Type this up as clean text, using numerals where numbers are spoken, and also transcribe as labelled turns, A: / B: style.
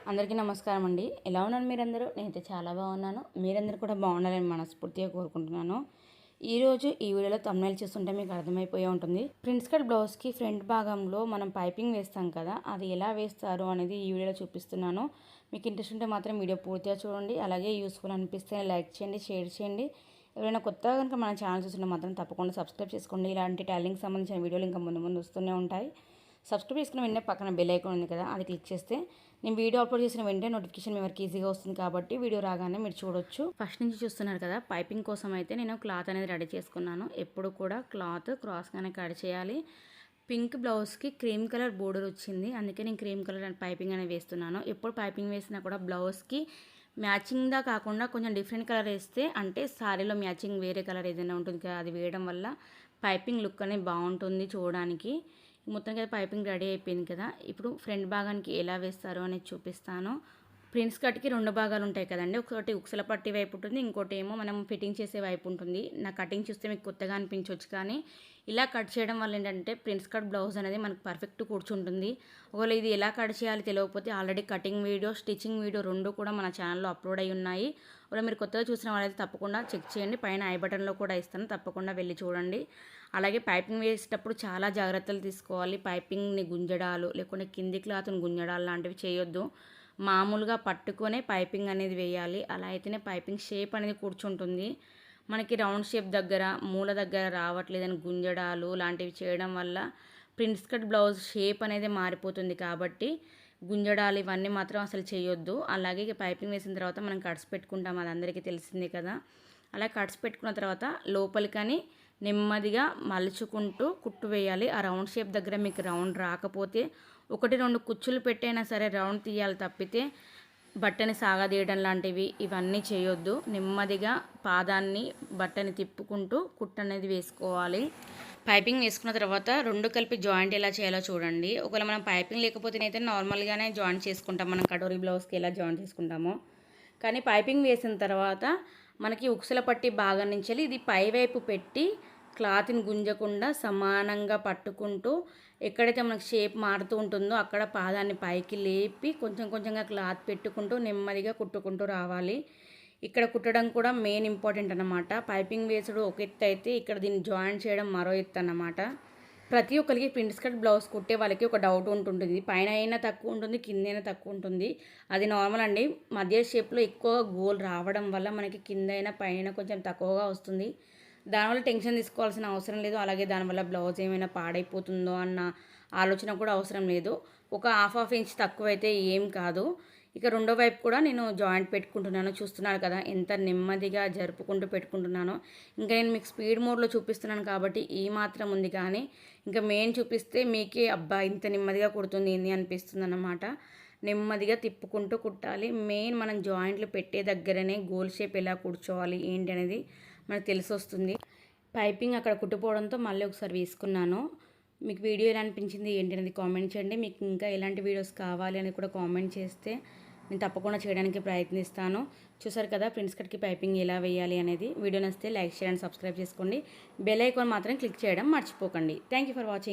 A: అందరికీ నమస్కారం అండి. ఎలా ఉన్నారు మీరందరూ? నేనైతే చాలా బాగున్నాను. మీరందరూ కూడా బాగుండాలని మనస్ఫూర్తిగా కోరుకుంటున్నాను. ఈరోజు ఈ వీడియోలో థంబ్నెయిల్ చూస్తుంటే మీకు అర్థమైపోయే ఉంటుంది. ప్రిన్స్ కట్ బ్లౌజ్కి ఫ్రంట్ భాగంలో మనం పైపింగ్ వేస్తాం కదా, అది ఎలా వేస్తారు అనేది ఈ వీడియోలో చూపిస్తున్నాను. మీకు ఇంట్రెస్ట్ ఉంటే మాత్రం వీడియో పూర్తిగా చూడండి. అలాగే యూస్ఫుల్ అనిపిస్తే లైక్ చేయండి, షేర్ చేయండి. ఎవరైనా కొత్తగా కనుక మన ఛానల్ చూస్తుంటే మాత్రం తప్పకుండా సబ్స్క్రైబ్ చేసుకోండి. ఇలాంటి టైలింగ్కి సంబంధించిన వీడియోలు ఇంకా ముందు ముందు వస్తూనే ఉంటాయి. సబ్స్క్రైబ్ చేసుకున్న వెంటనే పక్కన బెల్ ఐకాన్ ఉంది కదా, అది క్లిక్ చేస్తే నేను వీడియో అప్లోడ్ చేసిన వెంటనే నోటిఫికేషన్ మీ వరకు ఈజీగా వస్తుంది కాబట్టి వీడియో రాగానే మీరు చూడొచ్చు. ఫస్ట్ నుంచి చూస్తున్నారు కదా, పైపింగ్ కోసం అయితే నేను క్లాత్ అనేది రెడీ చేసుకున్నాను. ఎప్పుడు కూడా క్లాత్ క్రాస్గానే కట్ చేయాలి. పింక్ బ్లౌజ్కి క్రీమ్ కలర్ బోర్డర్ వచ్చింది, అందుకే నేను క్రీమ్ కలర్ పైపింగ్ అనేది వేస్తున్నాను. ఎప్పుడు పైపింగ్ వేసినా కూడా బ్లౌజ్కి మ్యాచింగ్గా కాకుండా కొంచెం డిఫరెంట్ కలర్ వేస్తే, అంటే శారీలో మ్యాచింగ్ వేరే కలర్ ఏదైనా ఉంటుంది కదా, అది వేయడం వల్ల పైపింగ్ లుక్ అనేది బాగుంటుంది చూడడానికి. మొత్తానికి అయితే పైపింగ్ రెడీ అయిపోయింది కదా. ఇప్పుడు ఫ్రంట్ భాగానికి ఎలా వేస్తారో అనేది చూపిస్తాను. ప్రిన్స్ కట్కి రెండు భాగాలు ఉంటాయి కదండి. ఒకటి ఉక్సల పట్టి వైపు ఉంటుంది, ఇంకోటి ఏమో మనం ఫిట్టింగ్ చేసే వైపు ఉంటుంది. నా కటింగ్ చూస్తే మీకు కొత్తగా అనిపించవచ్చు, కానీ ఇలా కట్ చేయడం వల్ల ఏంటంటే ప్రిన్స్ కట్ బ్లౌజ్ అనేది మనకు పర్ఫెక్ట్ కూర్చుంటుంది. ఒకవేళ ఇది ఎలా కట్ చేయాలి తెలియకపోతే already cutting video, stitching video రెండు కూడా మన ఛానల్లో అప్లోడ్ అయి ఉన్నాయి. ఒకవేళ మీరు కొత్తగా చూసిన వాళ్ళైతే తప్పకుండా చెక్ చేయండి. పైన ఐ బటన్లో కూడా ఇస్తాను, తప్పకుండా వెళ్ళి చూడండి. అలాగే పైపింగ్ వేసేటప్పుడు చాలా జాగ్రత్తలు తీసుకోవాలి. పైపింగ్ని గుంజడాలు, లేకుంటే కింది క్లాత్ని గుంజడాలు లాంటివి చేయొద్దు. మామూలుగా పట్టుకొనే పైపింగ్ అనేది వేయాలి. అలా అయితేనే పైపింగ్ షేప్ అనేది కూర్చుంటుంది. మనకి రౌండ్ షేప్ దగ్గర, మూల దగ్గర రావట్లేదని గుంజడాలు లాంటివి చేయడం వల్ల ప్రిన్స్ కట్ బ్లౌజ్ షేప్ అనేది మారిపోతుంది. కాబట్టి గుంజడాలు ఇవన్నీ మాత్రం అసలు చేయొద్దు. అలాగే పైపింగ్ వేసిన తర్వాత మనం కట్స్ పెట్టుకుంటాం, అది అందరికీ తెలిసిందే కదా. అలా కట్స్ పెట్టుకున్న తర్వాత లోపలికని నెమ్మదిగా మలుచుకుంటూ కుట్టు వేయాలి. ఆ రౌండ్ షేప్ దగ్గర మీకు రౌండ్ రాకపోతే 1-2 కుచ్చులు పెట్టైనా సరే రౌండ్ తీయాలి తప్పితే బట్టని సాగదీయడం లాంటివి ఇవన్నీ చేయొద్దు. నెమ్మదిగా పాదాన్ని బట్టని తిప్పుకుంటూ కుట్టు అనేది వేసుకోవాలి. పైపింగ్ వేసుకున్న తర్వాత రెండు కలిపి జాయింట్ ఎలా చేయాలో చూడండి. ఒకవేళ మనం పైపింగ్ లేకపోతేనైతే నార్మల్గానే జాయింట్ చేసుకుంటాం, మనం కటోరీ బ్లౌజ్కి ఎలా జాయింట్ చేసుకుంటామో. కానీ పైపింగ్ వేసిన తర్వాత మనకి ఉక్సుల పట్టి భాగం నుంచి ఇది పైవైపు పెట్టి క్లాత్ని గుంజకుండా సమానంగా పట్టుకుంటూ ఎక్కడైతే మనకు షేప్ మారుతూ ఉంటుందో అక్కడ పాదాన్ని పైకి లేపి కొంచెం కొంచెంగా క్లాత్ పెట్టుకుంటూ నెమ్మదిగా కుట్టుకుంటూ రావాలి. ఇక్కడ కుట్టడం కూడా మెయిన్ ఇంపార్టెంట్ అన్నమాట. పైపింగ్ వేసుడు ఒక ఎత్తు అయితే ఇక్కడ దీన్ని జాయిన్ చేయడం మరో ఎత్తు అన్నమాట. ప్రతి ఒక్కరికి ప్రిన్స్ కట్ బ్లౌజ్ కుట్టే వాళ్ళకి ఒక డౌట్ ఉంటుంటుంది, పైన అయినా తక్కువ ఉంటుంది, కింద అయినా తక్కువ ఉంటుంది. అది నార్మల్ అండి. మధ్య షేప్లో ఎక్కువ గోల్ రావడం వల్ల మనకి కింద అయినా పైన కొంచెం తక్కువగా వస్తుంది. దానివల్ల టెన్షన్ తీసుకోవాల్సిన అవసరం లేదు. అలాగే దానివల్ల బ్లౌజ్ ఏమైనా పాడైపోతుందో అన్న ఆలోచన కూడా అవసరం లేదు. ఒక హాఫ్ ఇంచ్ తక్కువైతే ఏం కాదు. ఇక రెండో వైపు కూడా నేను జాయింట్ పెట్టుకుంటున్నాను. చూస్తున్నారు కదా ఎంత నెమ్మదిగా జరుపుకుంటూ పెట్టుకుంటున్నానో. ఇంకా నేను మీకు స్పీడ్ మోడ్లో చూపిస్తున్నాను కాబట్టి ఈ మాత్రం ఉంది, కానీ ఇంకా మెయిన్ చూపిస్తే మీకే అబ్బా ఇంత నెమ్మదిగా కుడుతుంది ఏంది అనిపిస్తుంది అన్నమాట. నెమ్మదిగా తిప్పుకుంటూ కుట్టాలి. మెయిన్ మనం జాయింట్లు పెట్టే దగ్గరనే గోల్ షేప్ ఎలా కూర్చోవాలి ఏంటి అనేది మనకు తెలిసి వస్తుంది. పైపింగ్ అక్కడ కుట్టుపోవడంతో మళ్ళీ ఒకసారి వేసుకున్నాను. మీకు వీడియో ఎలా అనిపించింది ఏంటి అనేది కామెంట్ చేయండి. మీకు ఇంకా ఎలాంటి వీడియోస్ కావాలి అని కూడా కామెంట్ చేస్తే నేను తప్పకుండా చేయడానికి ప్రయత్నిస్తాను. చూసారు కదా ప్రిన్స్ కట్కి పైపింగ్ ఎలా వేయాలి అనేది. వీడియో నచ్చితే లైక్, షేర్ అండ్ సబ్స్క్రైబ్ చేసుకోండి. బెల్ ఐకాన్ మాత్రం క్లిక్ చేయడం మర్చిపోకండి. Thank you for watching.